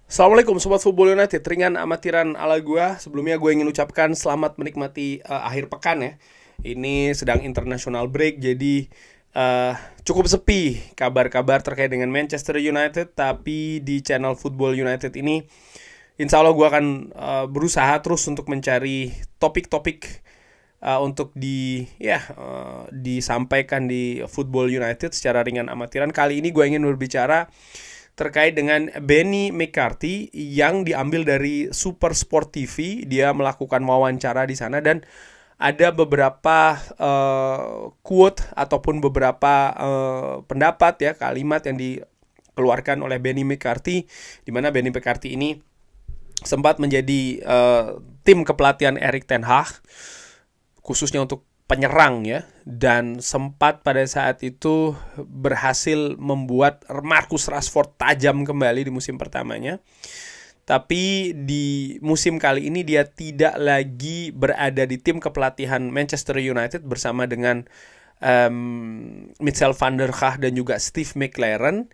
Assalamualaikum Sobat Football United, ringan amatiran ala gua. Sebelumnya gue ingin ucapkan selamat menikmati akhir pekan ya. Ini sedang international break, jadi cukup sepi kabar-kabar terkait dengan Manchester United. Tapi di channel Football United ini, insya Allah gue akan berusaha terus untuk mencari topik-topik untuk disampaikan di Football United secara ringan amatiran. Kali ini gue ingin berbicara terkait dengan Benny McCarthy yang diambil dari Super Sport TV. Dia melakukan wawancara di sana dan ada beberapa quote ataupun beberapa pendapat ya, kalimat yang dikeluarkan oleh Benny McCarthy, di mana Benny McCarthy ini sempat menjadi tim kepelatihan Erik ten Hag khususnya untuk penyerang ya, dan sempat pada saat itu berhasil membuat Marcus Rashford tajam kembali di musim pertamanya. Tapi di musim kali ini dia tidak lagi berada di tim kepelatihan Manchester United bersama dengan Michel van der Gaag dan juga Steve McLaren,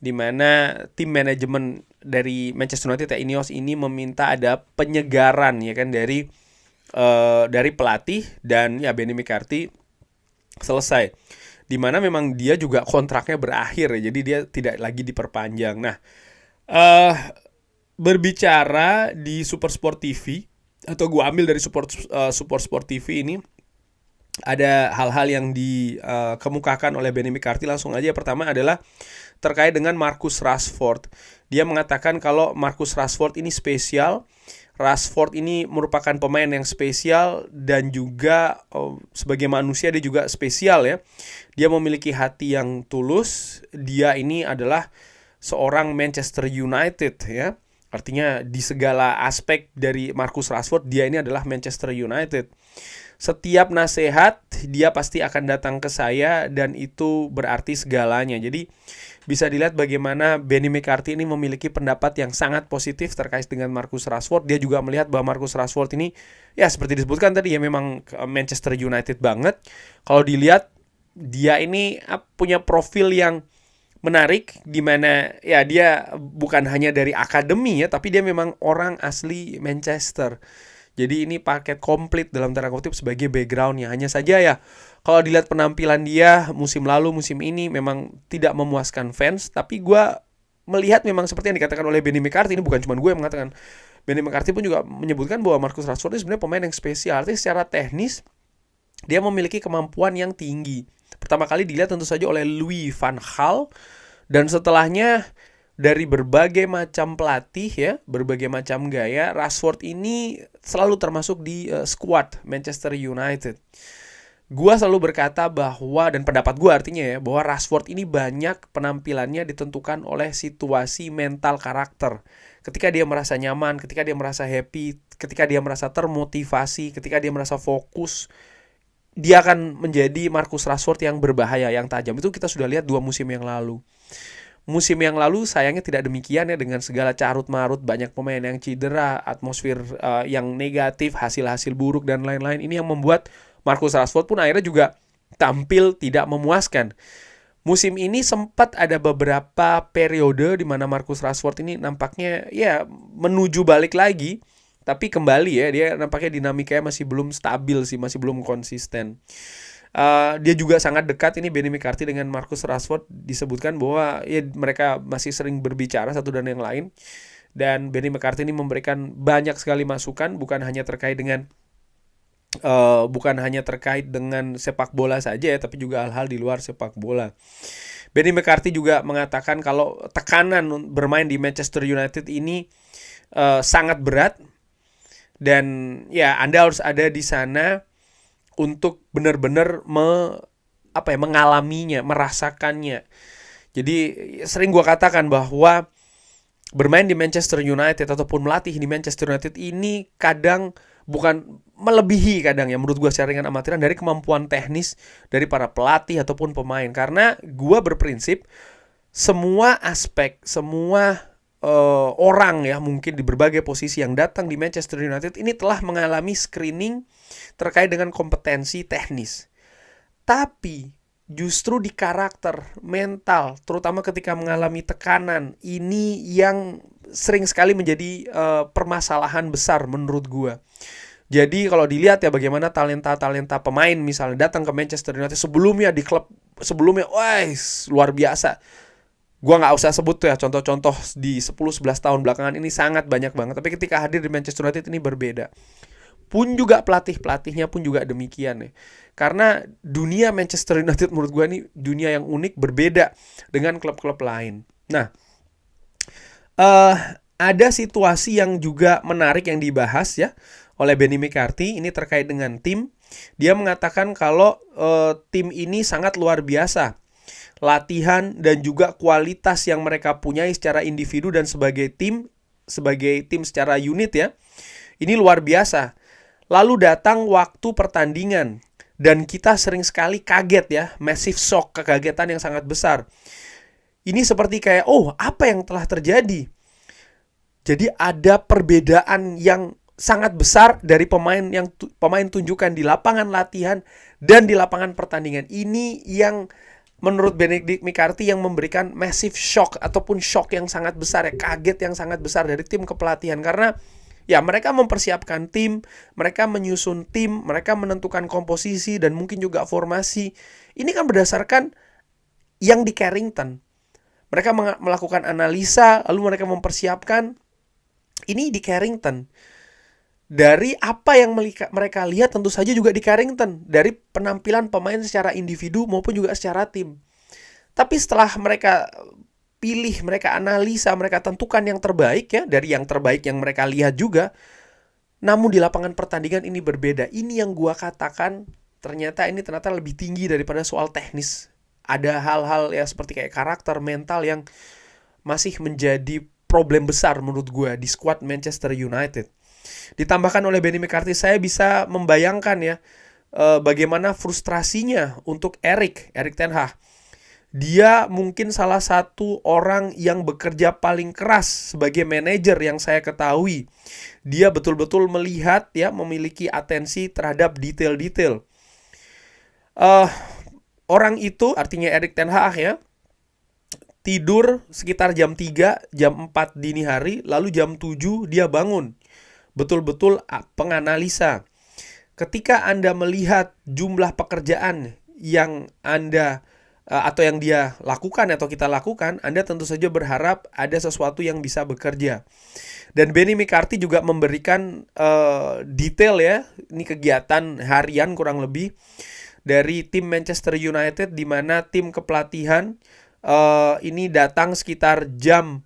di mana tim manajemen dari Manchester United ya, Ineos ini meminta ada penyegaran ya kan dari pelatih, dan ya Benny McCarthy selesai. Dimana memang dia juga kontraknya berakhir ya, jadi dia tidak lagi diperpanjang. Nah, berbicara di Super Sport TV, atau gue ambil dari Super Sport TV ini, ada hal-hal yang dikemukakan oleh Benny McCarthy. Langsung aja, pertama adalah terkait dengan Marcus Rashford. Dia mengatakan kalau Marcus Rashford ini spesial. Rashford ini merupakan pemain yang spesial dan juga sebagai manusia dia juga spesial ya. Dia memiliki hati yang tulus. Dia ini adalah seorang Manchester United ya. Artinya di segala aspek dari Marcus Rashford, dia ini adalah Manchester United. Setiap nasihat dia pasti akan datang ke saya dan itu berarti segalanya. Jadi bisa dilihat bagaimana Benny McCarthy ini memiliki pendapat yang sangat positif terkait dengan Marcus Rashford. Dia juga melihat bahwa Marcus Rashford ini ya seperti disebutkan tadi ya, memang Manchester United banget. Kalau dilihat dia ini punya profil yang menarik, di mana ya dia bukan hanya dari akademi ya, tapi dia memang orang asli Manchester. Jadi ini paket komplit dalam tanda kutip sebagai backgroundnya. Hanya saja ya, kalau dilihat penampilan dia musim lalu, musim ini memang tidak memuaskan fans. Tapi gue melihat memang seperti yang dikatakan oleh Benny McCarthy, ini bukan cuma gue yang mengatakan. Benny McCarthy pun juga menyebutkan bahwa Marcus Rashford ini sebenarnya pemain yang spesial. Artinya secara teknis dia memiliki kemampuan yang tinggi. Pertama kali dilihat tentu saja oleh Louis van Gaal, dan setelahnya dari berbagai macam pelatih ya, berbagai macam gaya, Rashford ini selalu termasuk di squad Manchester United. Gua selalu berkata bahwa, dan pendapat gua artinya ya, bahwa Rashford ini banyak penampilannya ditentukan oleh situasi mental karakter. Ketika dia merasa nyaman, ketika dia merasa happy, ketika dia merasa termotivasi, ketika dia merasa fokus, dia akan menjadi Marcus Rashford yang berbahaya, yang tajam. Itu kita sudah lihat 2 musim yang lalu. Musim yang lalu sayangnya tidak demikian ya, dengan segala carut marut, banyak pemain yang cedera, atmosfer yang negatif, hasil-hasil buruk dan lain-lain. Ini yang membuat Marcus Rashford pun akhirnya juga tampil tidak memuaskan. Musim ini sempat ada beberapa periode di mana Marcus Rashford ini nampaknya ya menuju balik lagi, tapi kembali ya, dia nampaknya dinamikanya masih belum stabil sih, masih belum konsisten. Dia juga sangat dekat ini Benny McCarthy dengan Marcus Rashford. Disebutkan bahwa ya mereka masih sering berbicara satu dan yang lain. Dan Benny McCarthy ini memberikan banyak sekali masukan, bukan hanya terkait dengan sepak bola saja ya, tapi juga hal-hal di luar sepak bola. Benny McCarthy juga mengatakan kalau tekanan bermain di Manchester United ini sangat berat, dan ya Anda harus ada di sana untuk benar-benar mengalaminya, merasakannya. Jadi sering gue katakan bahwa bermain di Manchester United ataupun melatih di Manchester United ini kadang bukan melebihi, kadang ya menurut gue secara ringan amatiran, dari kemampuan teknis dari para pelatih ataupun pemain. Karena gue berprinsip semua aspek, semua orang ya mungkin di berbagai posisi yang datang di Manchester United ini telah mengalami screening terkait dengan kompetensi teknis. Tapi justru di karakter, mental, terutama ketika mengalami tekanan, ini yang sering sekali menjadi permasalahan besar menurut gua. Jadi kalau dilihat ya bagaimana talenta-talenta pemain misalnya datang ke Manchester United sebelumnya di klub sebelumnya, wah luar biasa. Gua nggak usah sebut tuh ya contoh-contoh di 10-11 tahun belakangan ini sangat banyak banget. Tapi ketika hadir di Manchester United ini berbeda. Pun juga pelatihnya pun juga demikian ya. Karena dunia Manchester United menurut gua ini dunia yang unik berbeda dengan klub-klub lain. Nah, ada situasi yang juga menarik yang dibahas ya oleh Benny McCarthy, ini terkait dengan tim. Dia mengatakan kalau tim ini sangat luar biasa. Latihan dan juga kualitas yang mereka punyai secara individu dan sebagai tim secara unit ya. Ini luar biasa. Lalu datang waktu pertandingan dan kita sering sekali kaget ya, massive shock, kekagetan yang sangat besar. Ini seperti kayak, oh apa yang telah terjadi? Jadi ada perbedaan yang sangat besar dari pemain tunjukkan di lapangan latihan dan di lapangan pertandingan. Ini yang menurut Benedict McCarthy yang memberikan massive shock ataupun shock yang sangat besar ya, kaget yang sangat besar dari tim kepelatihan. Karena ya mereka mempersiapkan tim, mereka menyusun tim, mereka menentukan komposisi dan mungkin juga formasi. Ini kan berdasarkan yang di Carrington. Mereka melakukan analisa, lalu mereka mempersiapkan. Ini di Carrington. Dari apa yang mereka lihat tentu saja juga di Carrington. Dari penampilan pemain secara individu maupun juga secara tim. Tapi setelah mereka pilih, mereka analisa, mereka tentukan yang terbaik ya. Dari yang terbaik yang mereka lihat juga. Namun di lapangan pertandingan ini berbeda. Ini yang gua katakan ternyata lebih tinggi daripada soal teknis. Ada hal-hal ya seperti kayak karakter, mental yang masih menjadi problem besar menurut gue di skuad Manchester United. Ditambahkan oleh Benny McCarthy, saya bisa membayangkan ya bagaimana frustrasinya untuk Erik Ten Hag. Dia mungkin salah satu orang yang bekerja paling keras sebagai manajer yang saya ketahui. Dia betul-betul melihat ya, memiliki atensi terhadap detail-detail. Orang itu artinya Erik Ten Hag ya, tidur sekitar jam 3, jam 4 dini hari, lalu jam 7 dia bangun. Betul-betul penganalisa. Ketika Anda melihat jumlah pekerjaan yang Anda atau yang dia lakukan atau kita lakukan, Anda tentu saja berharap ada sesuatu yang bisa bekerja. Dan Benny McCarthy juga memberikan detail ya, ini kegiatan harian kurang lebih dari tim Manchester United, di mana tim kepelatihan ini datang sekitar jam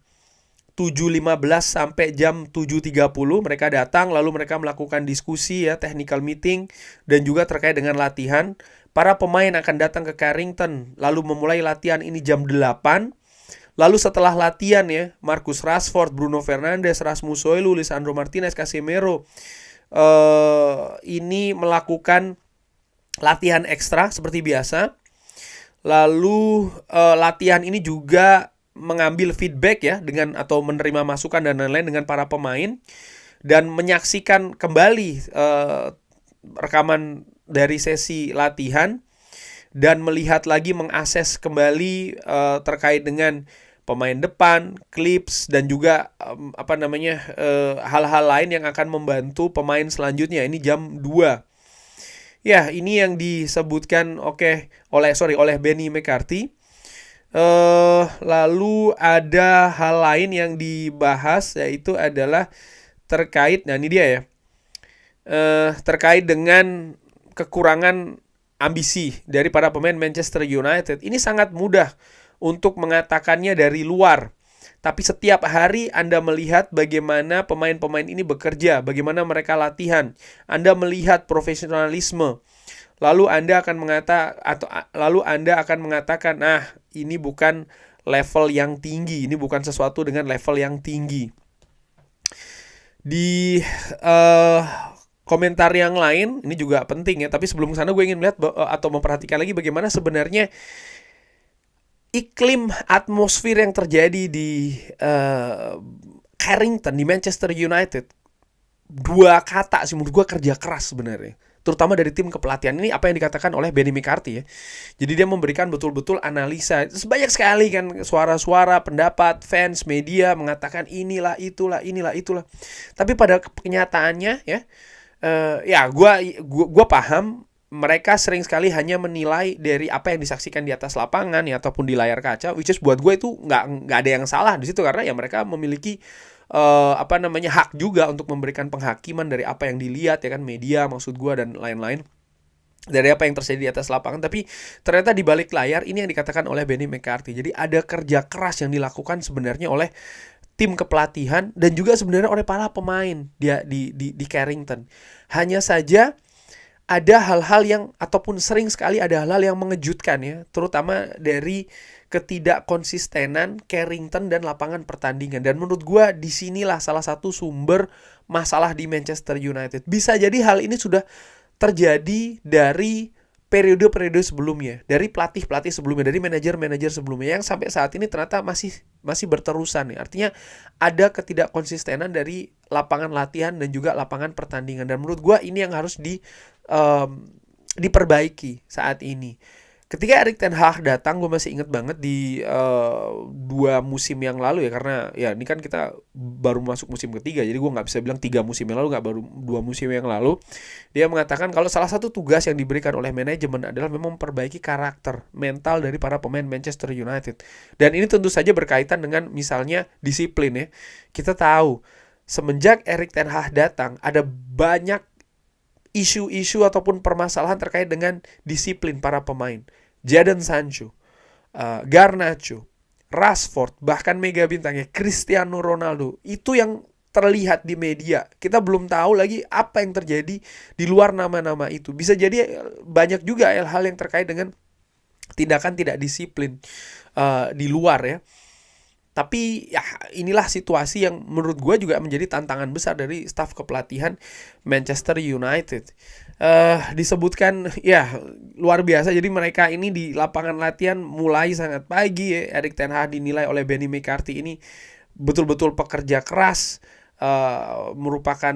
7.15 sampai jam 7.30. Mereka datang lalu mereka melakukan diskusi ya, technical meeting, dan juga terkait dengan latihan. Para pemain akan datang ke Carrington lalu memulai latihan ini jam 8. Lalu setelah latihan ya, Marcus Rashford, Bruno Fernandes, Rasmus Hojlund, Lisandro Martinez, Casemiro ini melakukan latihan ekstra seperti biasa. Lalu latihan ini juga mengambil feedback ya dengan atau menerima masukan dan lain-lain dengan para pemain dan menyaksikan kembali rekaman dari sesi latihan dan melihat lagi, mengakses kembali terkait dengan pemain depan, clips, dan juga hal-hal lain yang akan membantu pemain selanjutnya. Ini jam 2. Ya, ini yang disebutkan oleh Benny McCarthy. Lalu ada hal lain yang dibahas, yaitu adalah terkait, nah ini dia ya, terkait dengan kekurangan ambisi dari para pemain Manchester United. Ini sangat mudah untuk mengatakannya dari luar. Tapi setiap hari Anda melihat bagaimana pemain-pemain ini bekerja, bagaimana mereka latihan. Anda melihat profesionalisme. Lalu Anda akan mengatakan, nah ini bukan level yang tinggi, ini bukan sesuatu dengan level yang tinggi. Di komentar yang lain, ini juga penting ya, tapi sebelum ke sana gue ingin melihat atau memperhatikan lagi bagaimana sebenarnya iklim atmosfer yang terjadi di Carrington, di Manchester United. Dua kata sih menurut gue, kerja keras sebenarnya. terutama dari tim kepelatihan. Ini apa yang dikatakan oleh Benny McCarthy ya. Jadi dia memberikan betul-betul analisa. Banyak sekali kan suara-suara, pendapat, fans, media mengatakan inilah, itulah. Tapi pada kenyataannya ya, ya gua paham mereka sering sekali hanya menilai dari apa yang disaksikan di atas lapangan ya ataupun di layar kaca, which is buat gue itu nggak ada yang salah di situ, karena ya mereka memiliki hak juga untuk memberikan penghakiman dari apa yang dilihat ya kan, media maksud gue dan lain-lain, dari apa yang terjadi di atas lapangan. Tapi ternyata di balik layar ini yang dikatakan oleh Benny McCarthy. Jadi ada kerja keras yang dilakukan sebenarnya oleh tim kepelatihan dan juga sebenarnya oleh para pemain di Carrington. Hanya saja ada hal-hal yang, ataupun sering sekali ada hal-hal yang mengejutkan ya, terutama dari ketidakkonsistenan Carrington dan lapangan pertandingan. Dan menurut gue disinilah salah satu sumber masalah di Manchester United. Bisa jadi hal ini sudah terjadi dari periode-periode sebelumnya, dari pelatih-pelatih sebelumnya, dari manajer-manajer sebelumnya, yang sampai saat ini ternyata masih berterusan ya. Artinya ada ketidakkonsistenan dari lapangan latihan dan juga lapangan pertandingan. Dan menurut gue ini yang harus diperbaiki saat ini. Ketika Erik ten Hag datang, gue masih inget banget di 2 musim yang lalu ya, karena ya ini kan kita baru masuk musim ketiga, jadi gue nggak bisa bilang 3 musim yang lalu, nggak, baru 2 musim yang lalu. Dia mengatakan kalau salah satu tugas yang diberikan oleh manajemen adalah memang memperbaiki karakter mental dari para pemain Manchester United. Dan ini tentu saja berkaitan dengan misalnya disiplin ya. Kita tahu semenjak Erik ten Hag datang ada banyak isu-isu ataupun permasalahan terkait dengan disiplin para pemain. Jadon Sancho, Garnacho, Rashford, bahkan mega bintangnya Cristiano Ronaldo. Itu yang terlihat di media. Kita belum tahu lagi apa yang terjadi di luar nama-nama itu. Bisa jadi banyak juga hal yang terkait dengan tindakan tidak disiplin di luar ya. Tapi ya inilah situasi yang menurut gue juga menjadi tantangan besar dari staf kepelatihan Manchester United. Disebutkan ya luar biasa. Jadi mereka ini di lapangan latihan mulai sangat pagi ya. Erik ten Hag dinilai oleh Benny McCarthy ini betul-betul pekerja keras, merupakan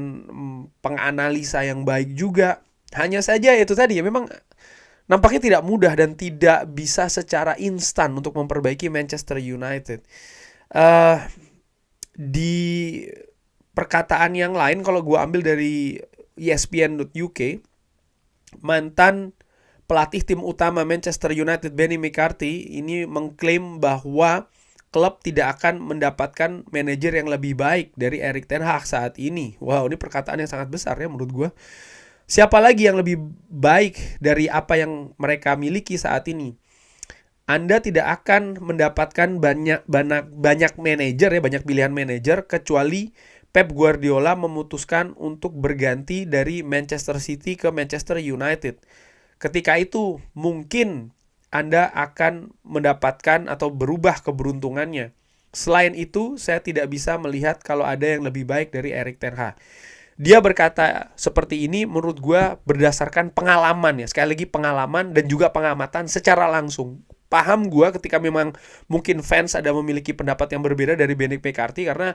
penganalisa yang baik juga. Hanya saja itu tadi ya, memang nampaknya tidak mudah dan tidak bisa secara instan untuk memperbaiki Manchester United. Di perkataan yang lain, kalau gue ambil dari ESPN.UK, mantan pelatih tim utama Manchester United Benny McCarthy ini mengklaim bahwa klub tidak akan mendapatkan manajer yang lebih baik dari Erik ten Hag saat ini. Wow, ini perkataan yang sangat besar ya menurut gue. Siapa lagi yang lebih baik dari apa yang mereka miliki saat ini? Anda tidak akan mendapatkan banyak manajer ya, banyak pilihan manajer, kecuali Pep Guardiola memutuskan untuk berganti dari Manchester City ke Manchester United. Ketika itu mungkin Anda akan mendapatkan atau berubah keberuntungannya. Selain itu, saya tidak bisa melihat kalau ada yang lebih baik dari Erik ten Hag. Dia berkata seperti ini menurut gue berdasarkan pengalaman ya. Sekali lagi pengalaman dan juga pengamatan secara langsung. Paham gue ketika memang mungkin fans ada memiliki pendapat yang berbeda dari Benny McCarthy karena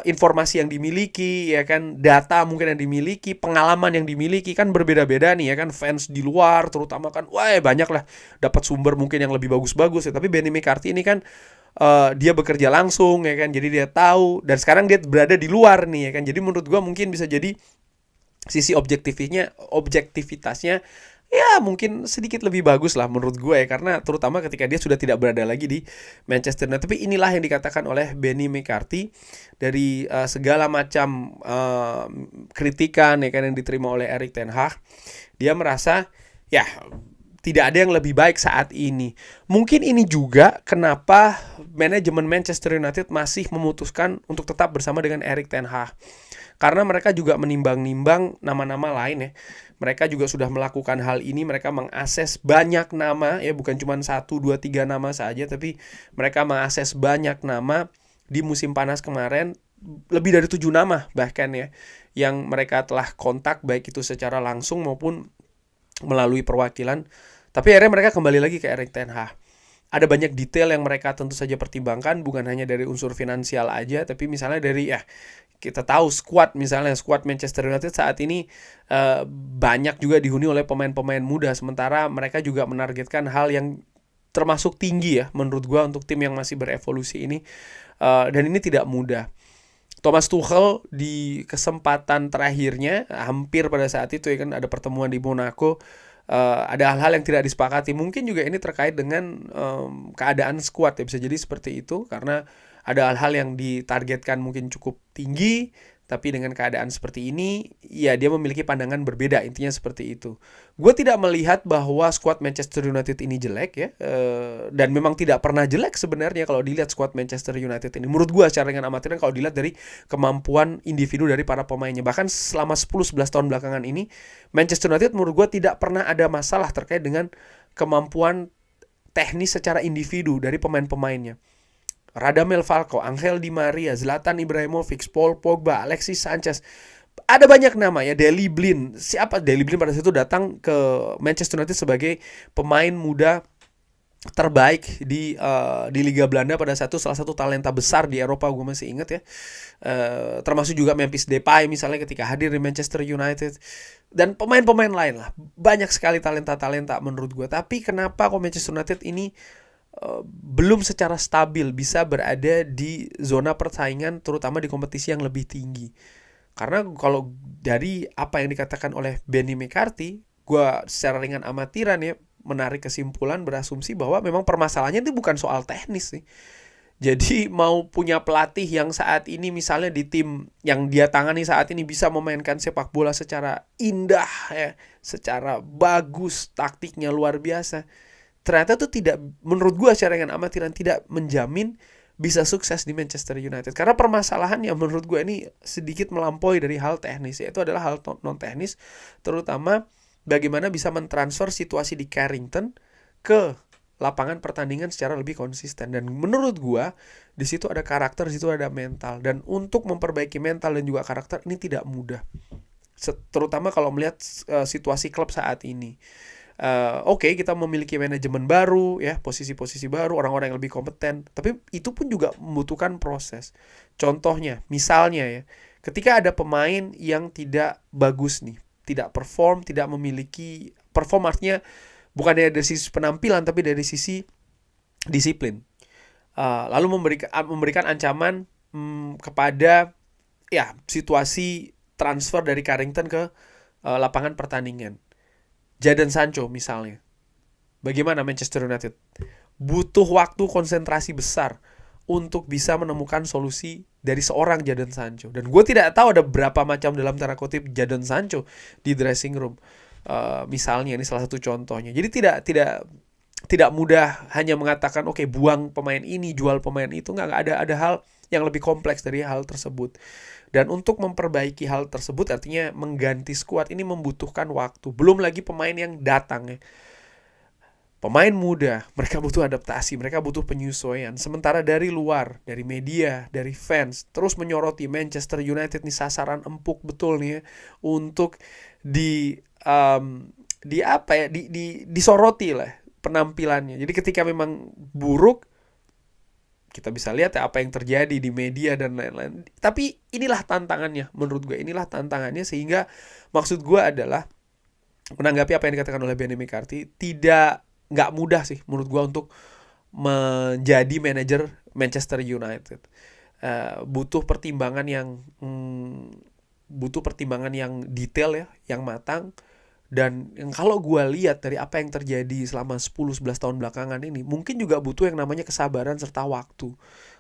informasi yang dimiliki ya kan, data mungkin yang dimiliki, pengalaman yang dimiliki kan berbeda-beda nih ya kan. Fans di luar terutama kan banyak lah dapat sumber mungkin yang lebih bagus-bagus ya. Tapi Benny McCarthy ini kan dia bekerja langsung ya kan, jadi dia tahu, dan sekarang dia berada di luar nih ya kan. Jadi menurut gue mungkin bisa jadi sisi objektivitasnya ya mungkin sedikit lebih bagus lah menurut gue ya, karena terutama ketika dia sudah tidak berada lagi di Manchester United. Tapi inilah yang dikatakan oleh Benny McCarthy dari segala macam kritikan ya kan yang diterima oleh Erik ten Hag. Dia merasa ya tidak ada yang lebih baik saat ini. Mungkin ini juga kenapa manajemen Manchester United masih memutuskan untuk tetap bersama dengan Erik ten Hag. Karena mereka juga menimbang-nimbang nama-nama lain ya. Mereka juga sudah melakukan hal ini. Mereka mengakses banyak nama ya, bukan cuma 1, 2, 3 nama saja, tapi mereka mengakses banyak nama di musim panas kemarin. Lebih dari 7 nama bahkan ya, yang mereka telah kontak baik itu secara langsung maupun melalui perwakilan. Tapi akhirnya mereka kembali lagi ke Erik ten Hag. Ada banyak detail yang mereka tentu saja pertimbangkan, bukan hanya dari unsur finansial aja, tapi misalnya dari Kita tahu squad Manchester United saat ini banyak juga dihuni oleh pemain-pemain muda, sementara mereka juga menargetkan hal yang termasuk tinggi ya menurut gua untuk tim yang masih berevolusi ini. Dan ini tidak mudah. Thomas Tuchel di kesempatan terakhirnya hampir pada saat itu ya kan ada pertemuan di Monaco, ada hal-hal yang tidak disepakati. Mungkin juga ini terkait dengan keadaan skuad ya, bisa jadi seperti itu karena ada hal-hal yang ditargetkan mungkin cukup tinggi, tapi dengan keadaan seperti ini ya dia memiliki pandangan berbeda, intinya seperti itu. Gue tidak melihat bahwa skuad Manchester United ini jelek ya, dan memang tidak pernah jelek sebenarnya kalau dilihat skuad Manchester United ini. Menurut gue secara dengan amatiran kalau dilihat dari kemampuan individu dari para pemainnya, bahkan selama 10-11 tahun belakangan ini Manchester United menurut gue tidak pernah ada masalah terkait dengan kemampuan teknis secara individu dari pemain-pemainnya. Radamel Falcao, Angel Di Maria, Zlatan Ibrahimovic, Paul Pogba, Alexis Sanchez. Ada banyak nama ya, Daley Blind. Siapa Daley Blind pada saat itu datang ke Manchester United sebagai pemain muda terbaik di Liga Belanda pada saat itu, salah satu talenta besar di Eropa, gue masih ingat ya. Termasuk juga Memphis Depay misalnya ketika hadir di Manchester United, dan pemain-pemain lain lah. Banyak sekali talenta-talenta menurut gue. Tapi kenapa kok Manchester United ini belum secara stabil bisa berada di zona persaingan, terutama di kompetisi yang lebih tinggi? Karena kalau dari apa yang dikatakan oleh Benny McCarthy, gue secara ringan amatiran ya menarik kesimpulan, berasumsi bahwa memang permasalahannya itu bukan soal teknis sih. Jadi mau punya pelatih yang saat ini misalnya di tim yang dia tangani saat ini bisa memainkan sepak bola secara indah ya, secara bagus, taktiknya luar biasa, ternyata tuh tidak, menurut gue secara dengan amatiran tidak menjamin bisa sukses di Manchester United. Karena permasalahannya menurut gue ini sedikit melampaui dari hal teknis, yaitu adalah hal non teknis, terutama bagaimana bisa mentransfer situasi di Carrington ke lapangan pertandingan secara lebih konsisten. Dan menurut gue di situ ada karakter, di situ ada mental, dan untuk memperbaiki mental dan juga karakter ini tidak mudah, terutama kalau melihat situasi klub saat ini. Oke, kita memiliki manajemen baru ya, posisi-posisi baru, orang-orang yang lebih kompeten, tapi itu pun juga membutuhkan proses. Contohnya, misalnya ya, ketika ada pemain yang tidak bagus nih, tidak perform, tidak memiliki perform, artinya bukan dari sisi penampilan tapi dari sisi disiplin, lalu memberikan ancaman kepada ya situasi transfer dari Carrington ke lapangan pertandingan. Jadon Sancho misalnya, bagaimana Manchester United butuh waktu konsentrasi besar untuk bisa menemukan solusi dari seorang Jadon Sancho. Dan gue tidak tahu ada berapa macam dalam tanda kutip Jadon Sancho di dressing room. Misalnya ini salah satu contohnya. Jadi tidak mudah hanya mengatakan oke, buang pemain ini, jual pemain itu. Nggak ada hal yang lebih kompleks dari hal tersebut. Dan untuk memperbaiki hal tersebut, artinya mengganti skuad ini membutuhkan waktu. Belum lagi pemain yang datang ya, pemain muda, mereka butuh adaptasi, mereka butuh penyesuaian. Sementara dari luar, dari media, dari fans, terus menyoroti Manchester United nih sasaran empuk betul nih ya, untuk disoroti lah penampilannya. Jadi ketika memang buruk, kita bisa lihat ya apa yang terjadi di media dan lain-lain. Tapi inilah tantangannya, menurut gue inilah tantangannya, sehingga maksud gue adalah menanggapi apa yang dikatakan oleh Benny McCarthy, nggak mudah sih menurut gue untuk menjadi manajer Manchester United. Butuh pertimbangan yang detail ya, yang matang. Dan yang kalau gue lihat dari apa yang terjadi selama 10-11 tahun belakangan ini, mungkin juga butuh yang namanya kesabaran serta waktu.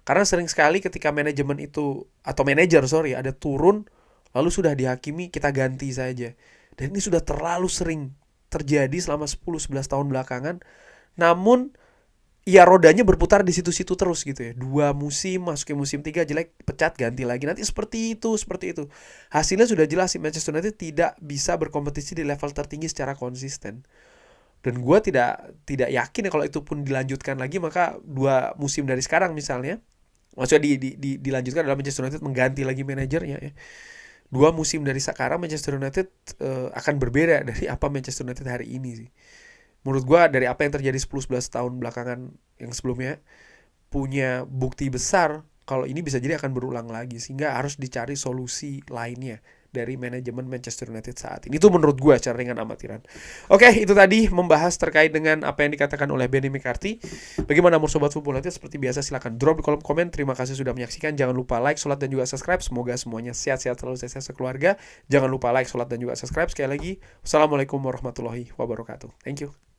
Karena sering sekali ketika manajemen itu, atau manajer ada turun, lalu sudah dihakimi kita ganti saja. Dan ini sudah terlalu sering terjadi selama 10-11 tahun belakangan. Namun ya rodanya berputar di situ-situ terus gitu ya. 2 musim, masuk ke musim 3 jelek, pecat, ganti lagi. Nanti seperti itu. Hasilnya sudah jelas sih, Manchester United tidak bisa berkompetisi di level tertinggi secara konsisten. Dan gue tidak yakin ya kalau itu pun dilanjutkan lagi, maka 2 musim dari sekarang misalnya, maksudnya dilanjutkan adalah Manchester United mengganti lagi manajernya ya. 2 musim dari sekarang Manchester United akan berbeda dari apa Manchester United hari ini sih. Menurut gue dari apa yang terjadi 10-11 tahun belakangan yang sebelumnya, punya bukti besar kalau ini bisa jadi akan berulang lagi, sehingga harus dicari solusi lainnya dari manajemen Manchester United saat ini. Itu menurut gue cara ringan amatiran. Oke, itu tadi membahas terkait dengan apa yang dikatakan oleh Benny McCarthy. Bagaimana menurut Sobat Football United? Seperti biasa silahkan drop di kolom komen. Terima kasih sudah menyaksikan. Jangan lupa like, sholat, dan juga subscribe. Semoga semuanya sehat-sehat selalu, sehat-sehat sekeluarga. Jangan lupa like, sholat, dan juga subscribe. Sekali lagi, wassalamualaikum warahmatullahi wabarakatuh. Thank you.